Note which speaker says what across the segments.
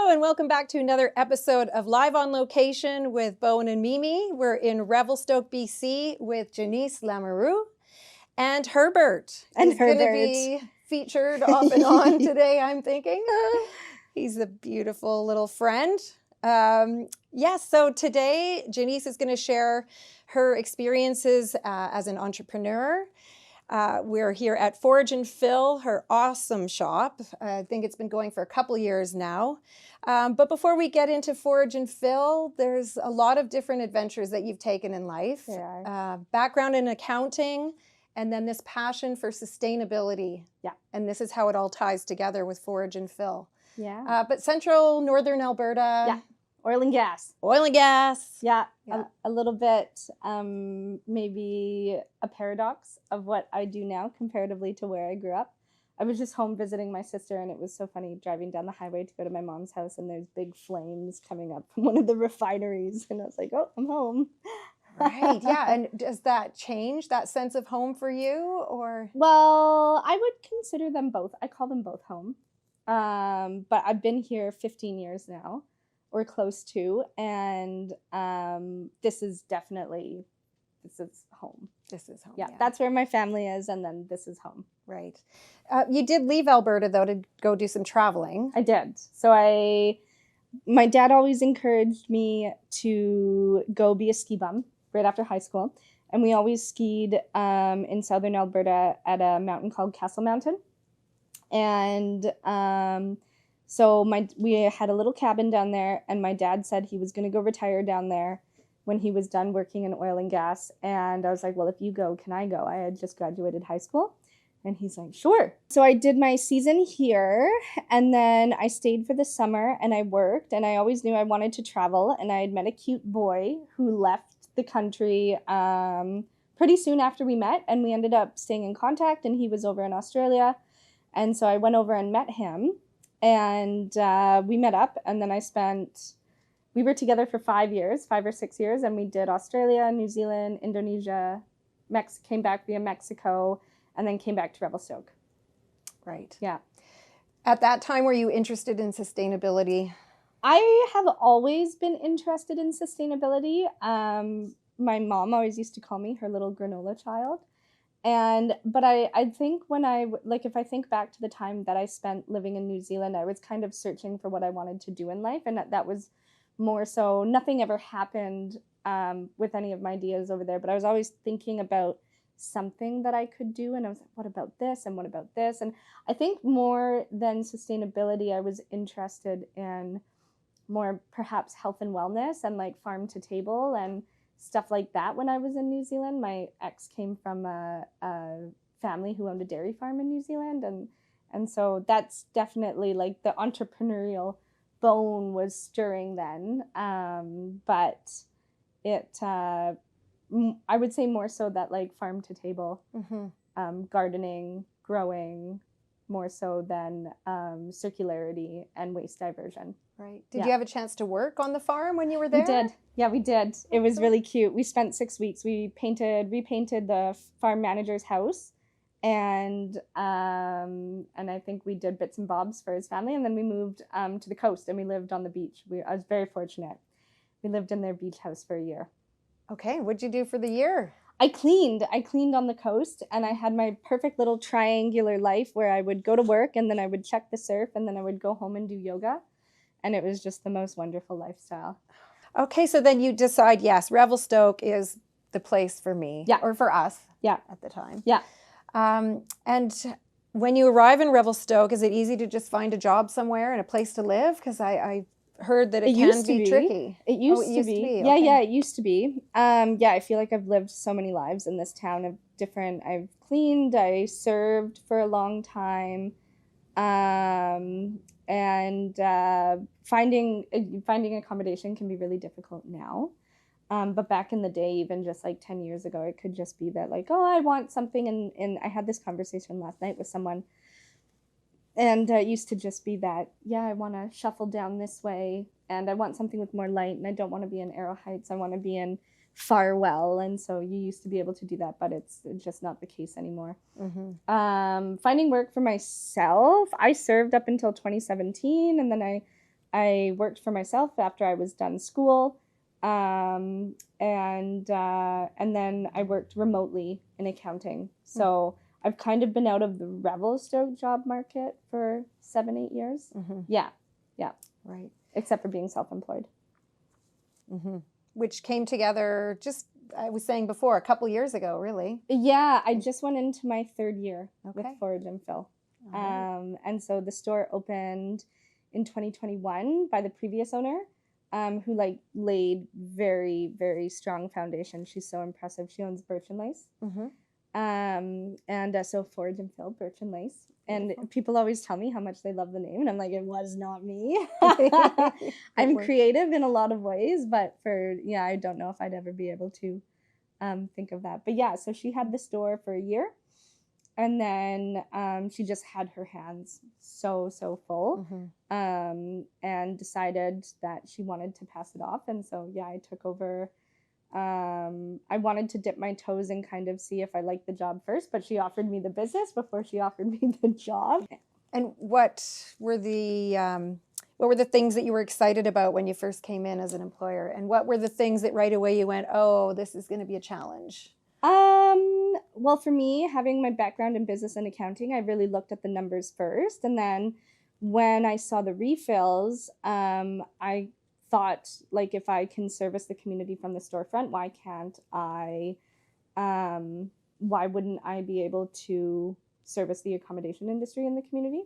Speaker 1: Hello and welcome back to another episode of Live on Location with Bowen and Mimi. We're in Revelstoke, BC with Jenise Lamoureux and Herbert.
Speaker 2: And
Speaker 1: He's going to be featured off and on today, I'm thinking. He's a beautiful little friend. So today Jenise is going to share her experiences as an entrepreneur. We're here at Forage Fill, her awesome shop. I think it's been going for a couple years now. But before we get into Forage Fill, there's a lot of different adventures that you've taken in life.
Speaker 2: There are.
Speaker 1: Background in accounting, and then this passion for sustainability.
Speaker 2: Yeah.
Speaker 1: And this is how it all ties together with Forage Fill.
Speaker 2: Yeah.
Speaker 1: But central, northern Alberta.
Speaker 2: Yeah. Oil and gas.
Speaker 1: Oil and gas.
Speaker 2: Yeah.
Speaker 1: Yeah.
Speaker 2: A little bit, maybe a paradox of what I do now comparatively to where I grew up. I was just home visiting my sister, and it was so funny driving down the highway to go to my mom's house, and there's big flames coming up from one of the refineries, and I was like, oh, I'm home.
Speaker 1: Right, yeah. And does that change that sense of home for you, or?
Speaker 2: Well, I would consider them both. I call them both home. But I've been here 15 years now, or close to, and this is home.
Speaker 1: This is home.
Speaker 2: Yeah, that's where my family is, and then this is home.
Speaker 1: Right. You did leave Alberta, though, to go do some traveling.
Speaker 2: I did. So my dad always encouraged me to go be a ski bum right after high school, and we always skied in southern Alberta at a mountain called Castle Mountain, and so we had a little cabin down there, and my dad said he was going to go retire down there when he was done working in oil and gas. And I was like, well, if you go, can I go? I had just graduated high school. And he's like, sure. So I did my season here, and then I stayed for the summer, and I worked, and I always knew I wanted to travel. And I had met a cute boy who left the country pretty soon after we met, and we ended up staying in contact, and he was over in Australia. And so I went over and met him, and we met up, and then we were together for 5 or 6 years, and we did Australia, New Zealand, Indonesia, came back via Mexico, and then came back to Revelstoke.
Speaker 1: Right.
Speaker 2: Yeah.
Speaker 1: At that time, were you interested in sustainability?
Speaker 2: I have always been interested in sustainability. My mom always used to call me her little granola child. But I think if I think back to the time that I spent living in New Zealand, I was kind of searching for what I wanted to do in life. And that was more so, nothing ever happened with any of my ideas over there. But I was always thinking about something that I could do. And I was like, what about this? And what about this? And I think more than sustainability, I was interested in more perhaps health and wellness and like farm to table and stuff like that. When I was in New Zealand, my ex came from a family who owned a dairy farm in New Zealand. And so that's definitely like the entrepreneurial bone was stirring then. But it, I would say more so that like farm to table, gardening, growing, more so than circularity and waste diversion.
Speaker 1: Right. Did you have a chance to work on the farm when you were there?
Speaker 2: We did. Yeah, we did. It was really cute. We spent 6 weeks. We repainted the farm manager's house, and I think we did bits and bobs for his family, and then we moved to the coast and we lived on the beach. I was very fortunate. We lived in their beach house for a year.
Speaker 1: Okay, what'd you do for the year?
Speaker 2: I cleaned on the coast, and I had my perfect little triangular life where I would go to work, and then I would check the surf, and then I would go home and do yoga. And it was just the most wonderful lifestyle.
Speaker 1: Okay, so then you decide, yes, Revelstoke is the place for me.
Speaker 2: Yeah.
Speaker 1: Or for us.
Speaker 2: Yeah.
Speaker 1: At the time.
Speaker 2: Yeah.
Speaker 1: And when you arrive in Revelstoke, is it easy to just find a job somewhere and a place to live? Because I heard that it can be tricky.
Speaker 2: It used to be.
Speaker 1: Okay.
Speaker 2: Yeah, it used to be. I feel like I've lived so many lives in this town I've cleaned, I served for a long time. And finding accommodation can be really difficult now. But back in the day, even just like 10 years ago, it could just be that like, oh, I want something. And I had this conversation last night with someone. And it used to just be that, yeah, I want to shuffle down this way, and I want something with more light, and I don't want to be in Arrow Heights. I want to be in Farwell. And so you used to be able to do that, but it's just not the case anymore. Finding work for myself, I served up until 2017, and then I I worked for myself after I was done school. And then I worked remotely in accounting. So I've kind of been out of the Revelstoke job market for 7-8 years. Yeah.
Speaker 1: Right.
Speaker 2: Except for being self-employed.
Speaker 1: Which came together just, I was saying before, a couple years ago, really.
Speaker 2: Yeah, I just went into my 3rd year with
Speaker 1: Okay.
Speaker 2: Forage Fill.
Speaker 1: Right.
Speaker 2: And so the store opened in 2021 by the previous owner, who like laid very, very strong foundation. She's so impressive. She owns Birch and Lace. So Forage and Fill, Birch and Lace. And people always tell me how much they love the name, and I'm like, it was not me. I'm creative in a lot of ways, but I don't know if I'd ever be able to think of that. But yeah, so she had the store for a year, and then she just had her hands so full, and decided that she wanted to pass it off. And so yeah, I took over. I wanted to dip my toes and kind of see if I liked the job first, but she offered me the business before she offered me the job.
Speaker 1: And what were the things that you were excited about when you first came in as an employer? And what were the things that right away you went, oh, this is going to be a challenge?
Speaker 2: Well, for me, having my background in business and accounting, I really looked at the numbers first. And then when I saw the refills, I thought, like, if I can service the community from the storefront, why can't I, why wouldn't I be able to service the accommodation industry in the community?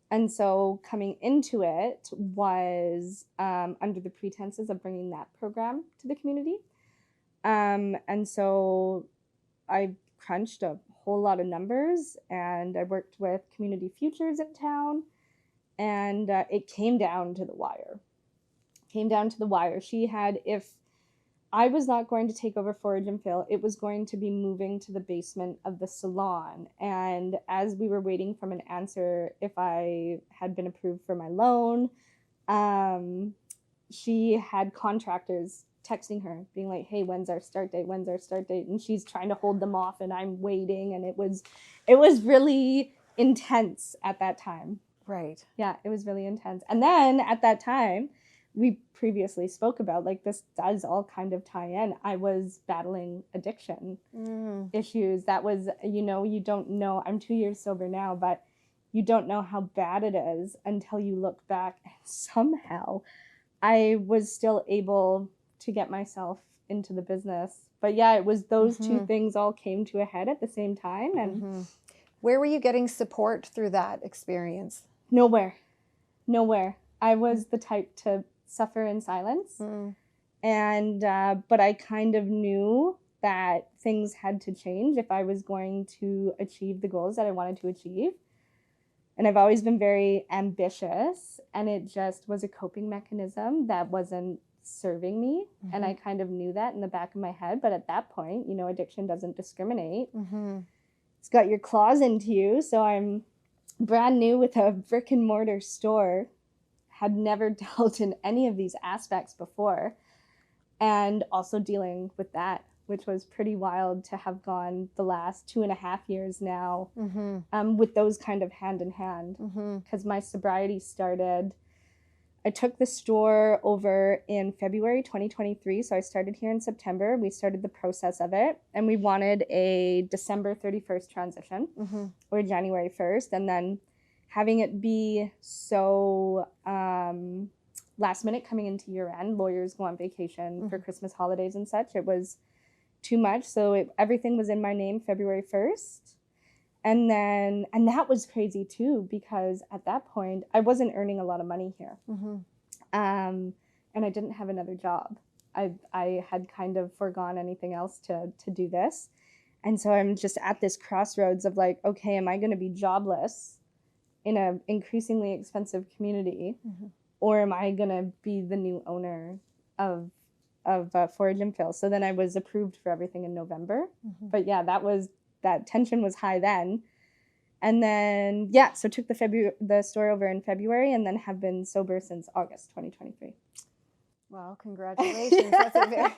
Speaker 2: And so coming into it was under the pretenses of bringing that program to the community. And so I crunched a whole lot of numbers, and I worked with Community Futures in town, and it came down to the wire. She had, if I was not going to take over Forage and Fill, it was going to be moving to the basement of the salon. And as we were waiting from an answer if I had been approved for my loan, she had contractors texting her being like, hey, when's our start date? And she's trying to hold them off, and I'm waiting. And it was really intense at that time.
Speaker 1: Right.
Speaker 2: Yeah, it was really intense. And then at that time, we previously spoke about, like, this does all kind of tie in. I was battling addiction issues. That was, you don't know, I'm 2 years sober now, but you don't know how bad it is until you look back. And somehow I was still able to get myself into the business. But yeah, it was those two things all came to a head at the same time. And
Speaker 1: where were you getting support through that experience?
Speaker 2: Nowhere. I was the type to suffer in silence. And but I kind of knew that things had to change if I was going to achieve the goals that I wanted to achieve. And I've always been very ambitious, and it just was a coping mechanism that wasn't serving me. And I kind of knew that in the back of my head. But at that point, addiction doesn't discriminate. It's got your claws into you. So I'm brand new with a brick and mortar store, had never dealt in any of these aspects before, and also dealing with that, which was pretty wild to have gone the last 2.5 years now with those kind of hand in hand, because my sobriety started. I took the store over in February 2023, so I started here in September. We started the process of it, and we wanted a December 31st transition or January 1st, and then having it be so last minute coming into year end, lawyers go on vacation for Christmas holidays and such, it was too much. So everything was in my name February 1st. And that was crazy too, because at that point I wasn't earning a lot of money here. And I didn't have another job. I had kind of foregone anything else to do this. And so I'm just at this crossroads of like, okay, am I going to be jobless in an increasingly expensive community, or am I going to be the new owner of Forage and Fill? So then I was approved for everything in November. But yeah, that tension was high then. And then, yeah, so took the store over in February, and then have been sober since August 2023.
Speaker 1: Well, congratulations. That's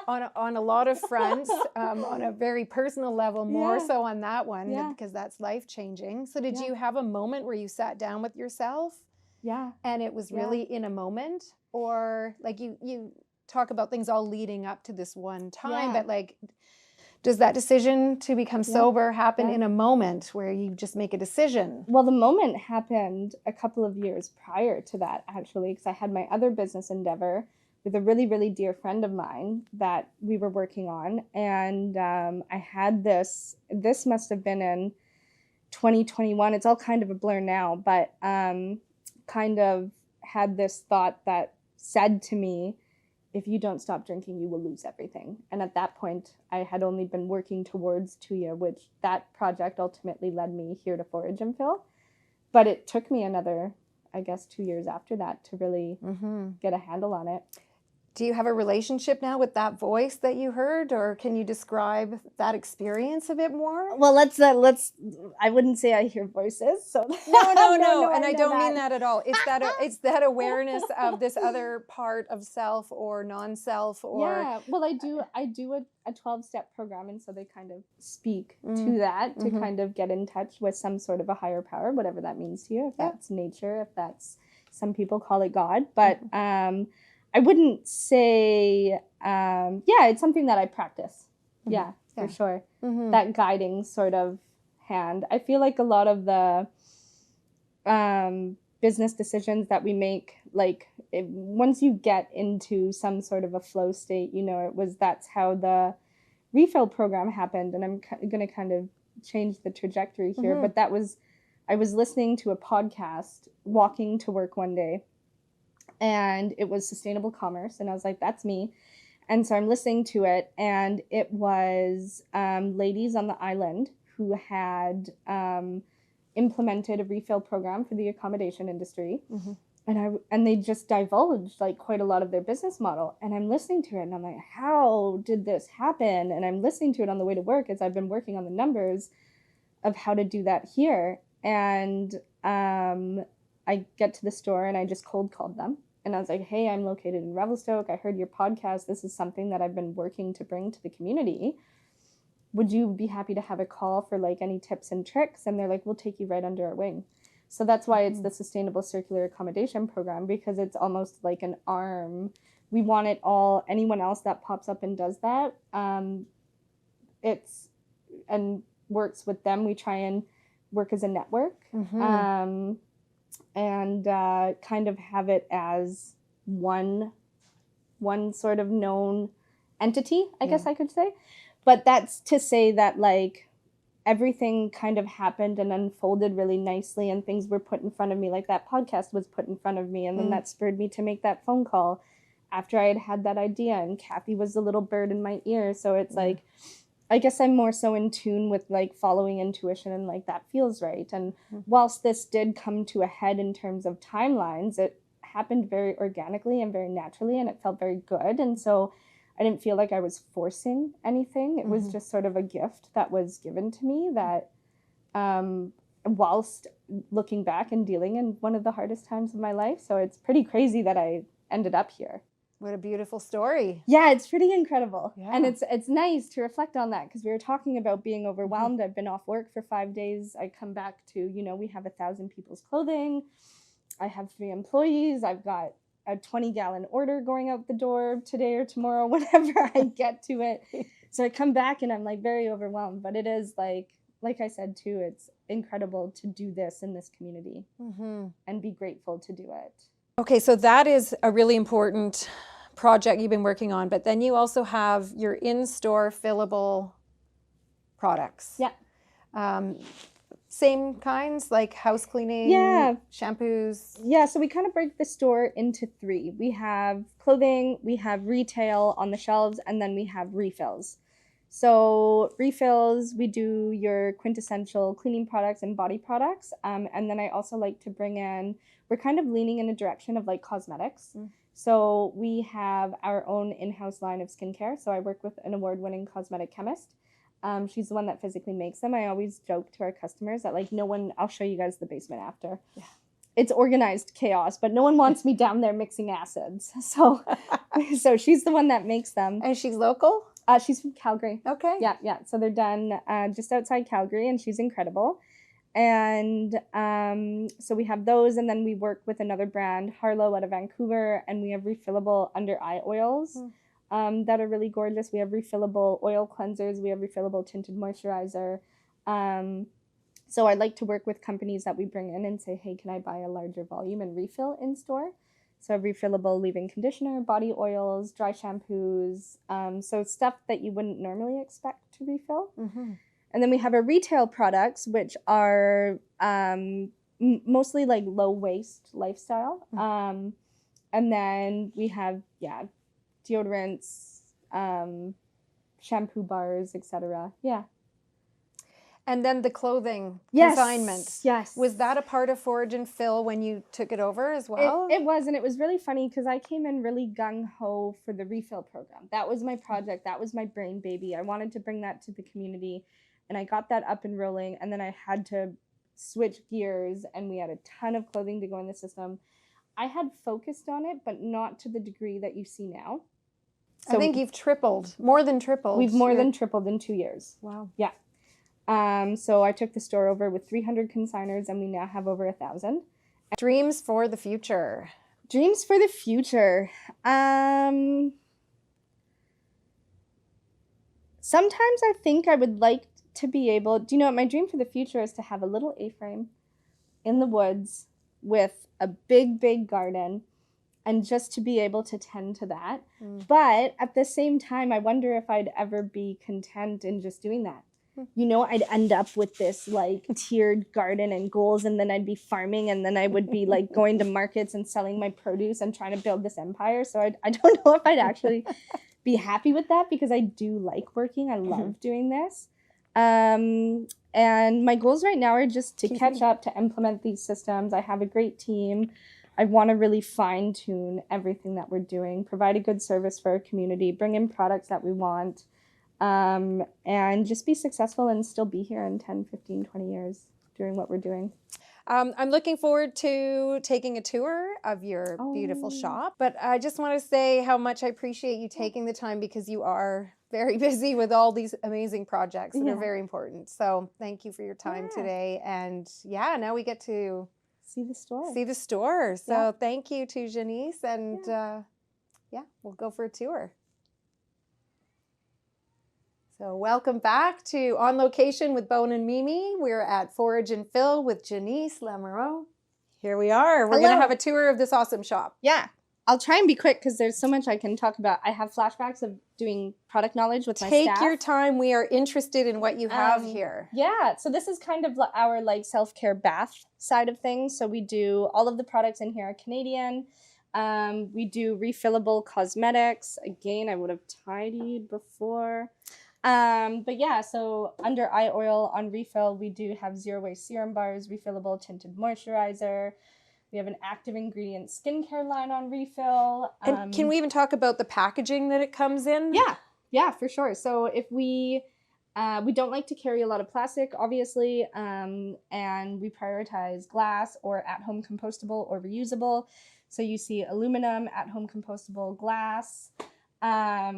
Speaker 1: on a lot of fronts, on a very personal level, more so on that one, because that's life-changing. So did you have a moment where you sat down with yourself
Speaker 2: Yeah.
Speaker 1: and it was really in a moment, or like you talk about things all leading up to this one time, but like, does that decision to become sober happen in a moment where you just make a decision?
Speaker 2: Well, the moment happened a couple of years prior to that, actually, because I had my other business endeavor with a really, really dear friend of mine that we were working on. And I had this must have been in 2021. It's all kind of a blur now, but kind of had this thought that said to me, if you don't stop drinking, you will lose everything. And at that point, I had only been working towards Thuja, which that project ultimately led me here to Forage Fill. But it took me another, I guess, 2 years after that to really get a handle on it.
Speaker 1: Do you have a relationship now with that voice that you heard, or can you describe that experience a bit more?
Speaker 2: Well, let's. I wouldn't say I hear voices. So
Speaker 1: No, and I don't mean that at all. It's that awareness of this other part of self or non-self, or
Speaker 2: Well, I do a 12-step program, and so they kind of speak to that to kind of get in touch with some sort of a higher power, whatever that means to you. If that's nature, if that's, some people call it God, but I wouldn't say, it's something that I practice. Yeah, for sure. That guiding sort of hand. I feel like a lot of the business decisions that we make, like once you get into some sort of a flow state, that's how the refill program happened. And I'm going to kind of change the trajectory here. But I was listening to a podcast walking to work one day, and it was sustainable commerce. And I was like, that's me. And so I'm listening to it, and it was ladies on the island who had implemented a refill program for the accommodation industry. And they just divulged like quite a lot of their business model. And I'm listening to it, and I'm like, how did this happen? And I'm listening to it on the way to work as I've been working on the numbers of how to do that here. And I get to the store, and I just cold called them. And I was like, hey, I'm located in Revelstoke. I heard your podcast. This is something that I've been working to bring to the community. Would you be happy to have a call for like any tips and tricks? And they're like, we'll take you right under our wing. So that's why it's the Sustainable Circular Accommodation Program, because it's almost like an arm. We want it all. Anyone else that pops up and does that, it's and works with them. We try and work as a network. And kind of have it as one sort of known entity, I guess I could say. But that's to say that like everything kind of happened and unfolded really nicely, and things were put in front of me. Like that podcast was put in front of me, and then that spurred me to make that phone call after I had that idea. And Kathy was the little bird in my ear. So it's like, I guess I'm more so in tune with like following intuition, and like that feels right. And whilst this did come to a head in terms of timelines, it happened very organically and very naturally, and it felt very good. And so I didn't feel like I was forcing anything. It was just sort of a gift that was given to me that whilst looking back and dealing in one of the hardest times of my life. So it's pretty crazy that I ended up here.
Speaker 1: What a beautiful story.
Speaker 2: Yeah, it's pretty incredible. Yeah. And it's nice to reflect on that, because we were talking about being overwhelmed. I've been off work for 5 days. I come back to, we have 1,000 people's clothing. I have 3 employees. I've got a 20-gallon order going out the door today or tomorrow, whenever I get to it. So I come back and I'm like very overwhelmed. But it is like I said too, it's incredible to do this in this community and be grateful to do it.
Speaker 1: Okay, so that is a really important project you've been working on, but then you also have your in-store fillable products.
Speaker 2: Yeah.
Speaker 1: Same kinds, like house cleaning, shampoos?
Speaker 2: Yeah, so we kind of break the store into 3. We have clothing, we have retail on the shelves, and then we have refills. So refills, we do your quintessential cleaning products and body products. And then I also like to bring in, we're kind of leaning in a direction of like cosmetics. So we have our own in-house line of skincare. So I work with an award-winning cosmetic chemist. She's the one that physically makes them. I always joke to our customers that like I'll show you guys the basement after. Yeah. It's organized chaos, but no one wants me down there mixing acids. So she's the one that makes them.
Speaker 1: And she's local?
Speaker 2: She's from Calgary.
Speaker 1: Okay.
Speaker 2: Yeah. So they're done just outside Calgary, and she's incredible. And so we have those, and then we work with another brand, Harlow, out of Vancouver, and we have refillable under eye oils that are really gorgeous. We have refillable oil cleansers. We have refillable tinted moisturizer. So I like to work with companies that we bring in and say, hey, can I buy a larger volume and refill in store? So refillable leave-in conditioner, body oils, dry shampoos, so stuff that you wouldn't normally expect to refill. And then we have our retail products, which are mostly like low waste lifestyle. And then we have, deodorants, shampoo bars, etc. Yeah.
Speaker 1: And then the clothing consignment.
Speaker 2: Yes.
Speaker 1: Was that a part of Forage and Fill when you took it over as well?
Speaker 2: It was, and it was really funny because I came in really gung-ho for the refill program. That was my project. That was my brain baby. I wanted to bring that to the community, and I got that up and rolling, and then I had to switch gears, and we had a ton of clothing to go in the system. I had focused on it, but not to the degree that you see now.
Speaker 1: So I think you've tripled, more than tripled.
Speaker 2: We've more than tripled in 2 years.
Speaker 1: Wow.
Speaker 2: Yeah. So I took the store over with 300 consigners, and we now have over 1,000.
Speaker 1: Dreams for the future.
Speaker 2: Dreams for the future. Sometimes I think I would like to be able, do you know what my dream for the future is? To have a little A-frame in the woods with a big, big garden, and just to be able to tend to that. But at the same time, I wonder if I'd ever be content in just doing that. You know, I'd end up with this like tiered garden and goals, and then I'd be farming, and then I would be like going to markets and selling my produce and trying to build this empire. So I don't know if I'd actually be happy with that, because I do like working. I love doing this. And my goals right now are just to catch up, to implement these systems. I have a great team. I want to really fine tune everything that we're doing, provide a good service for our community, bring in products that we want. And just be successful and still be here in 10, 15, 20 years doing what we're doing.
Speaker 1: I'm looking forward to taking a tour of your beautiful shop. But I just want to say how much I appreciate you taking the time, because you are very busy with all these amazing projects that are very important. So thank you for your time today. And now we get to
Speaker 2: see the store.
Speaker 1: See the store. So thank you to Jenise, and we'll go for a tour. So welcome back to On Location with Bone and Mimi. We're at Forage and Fill with Jenise Lamoureux. Here we are. We're going to have a tour of this awesome shop.
Speaker 2: Yeah. I'll try and be quick because there's so much I can talk about. I have flashbacks of doing product knowledge with my staff.
Speaker 1: Take your time. We are interested in what you have here.
Speaker 2: Yeah. So this is kind of our like self-care bath side of things. So we do all of the products in here are Canadian. We do refillable cosmetics. Again, I would have tidied before. But yeah, so under eye oil on refill, we do have zero waste serum bars, refillable tinted moisturizer. We have an active ingredient skincare line on refill.
Speaker 1: And can we even talk about the packaging that it comes in?
Speaker 2: Yeah, for sure. So if we don't like to carry a lot of plastic, obviously, and we prioritize glass or at-home compostable or reusable. So you see aluminum, at-home compostable, glass. A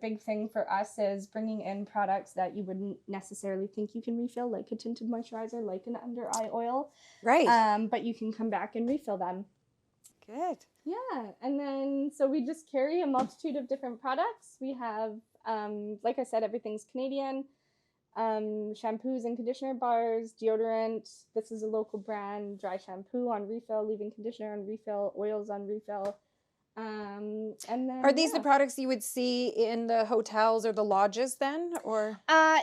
Speaker 2: big thing for us is bringing in products that you wouldn't necessarily think you can refill, like a tinted moisturizer, like an under eye oil.
Speaker 1: Right.
Speaker 2: But you can come back and refill them.
Speaker 1: Good.
Speaker 2: Yeah. And then, so we just carry a multitude of different products. We have, like I said, everything's Canadian. Shampoos and conditioner bars, deodorant. This is a local brand, dry shampoo on refill, leave-in conditioner on refill, oils on refill. And then
Speaker 1: are these the products you would see in the hotels or the lodges then, or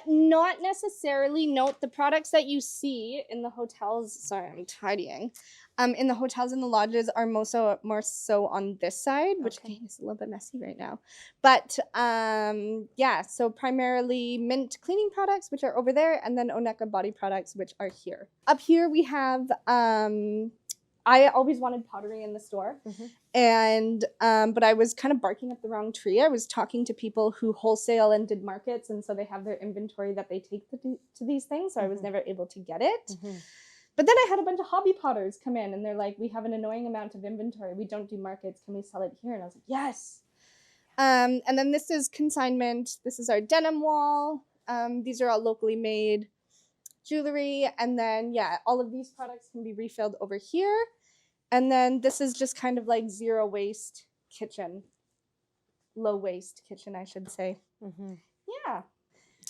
Speaker 2: not necessarily? Note the products that you see in the hotels, sorry, I'm tidying, in the hotels and the lodges are more so on this side, which again is a little bit messy right now, but so primarily mint cleaning products, which are over there, and then Oneka body products, which are here. Up here we have I always wanted pottery in the store, and but I was kind of barking up the wrong tree. I was talking to people who wholesale and did markets, and so they have their inventory that they take to these things, so I was never able to get it. But then I had a bunch of hobby potters come in, and they're like, we have an annoying amount of inventory. We don't do markets. Can we sell it here? And I was like, yes. And then this is consignment. This is our denim wall. These are all locally made. jewelry, and then all of these products can be refilled over here. And then this is just kind of like zero waste kitchen, low waste kitchen, I should say. Yeah.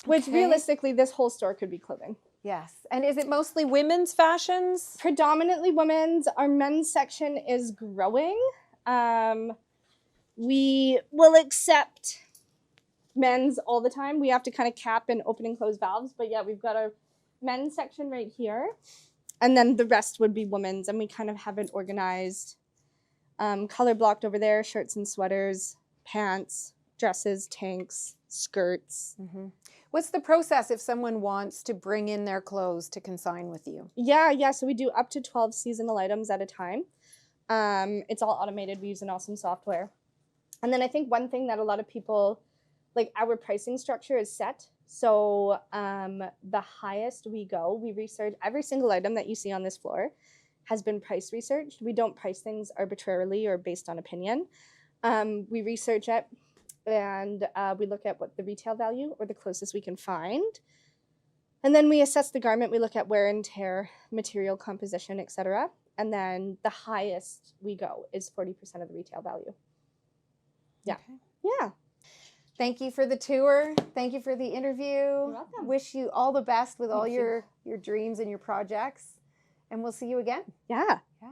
Speaker 2: Which realistically, this whole store could be clothing.
Speaker 1: Yes. And is it mostly women's fashions?
Speaker 2: Predominantly women's. Our men's section is growing. We will accept men's all the time. We have to kind of cap and open and close valves. But yeah, we've got our men's section right here. And then the rest would be women's. And we kind of have it organized. Color blocked over there, shirts and sweaters, pants, dresses, tanks, skirts.
Speaker 1: What's the process if someone wants to bring in their clothes to consign with you?
Speaker 2: Yeah. So we do up to 12 seasonal items at a time. It's all automated. We use an awesome software. And then I think one thing that a lot of people, like, our pricing structure is set. So the highest we go, we research every single item that you see on this floor has been price researched. We don't price things arbitrarily or based on opinion. We research it. And we look at what the retail value or the closest we can find. And then we assess the garment. We look at wear and tear, material composition, etc. And then the highest we go is 40% of the retail value. Yeah. Okay. Yeah.
Speaker 1: Thank you for the tour. Thank you for the interview.
Speaker 2: You're welcome.
Speaker 1: Wish you all the best with all your dreams and your projects. And we'll see you again.
Speaker 2: Yeah.
Speaker 1: Yeah.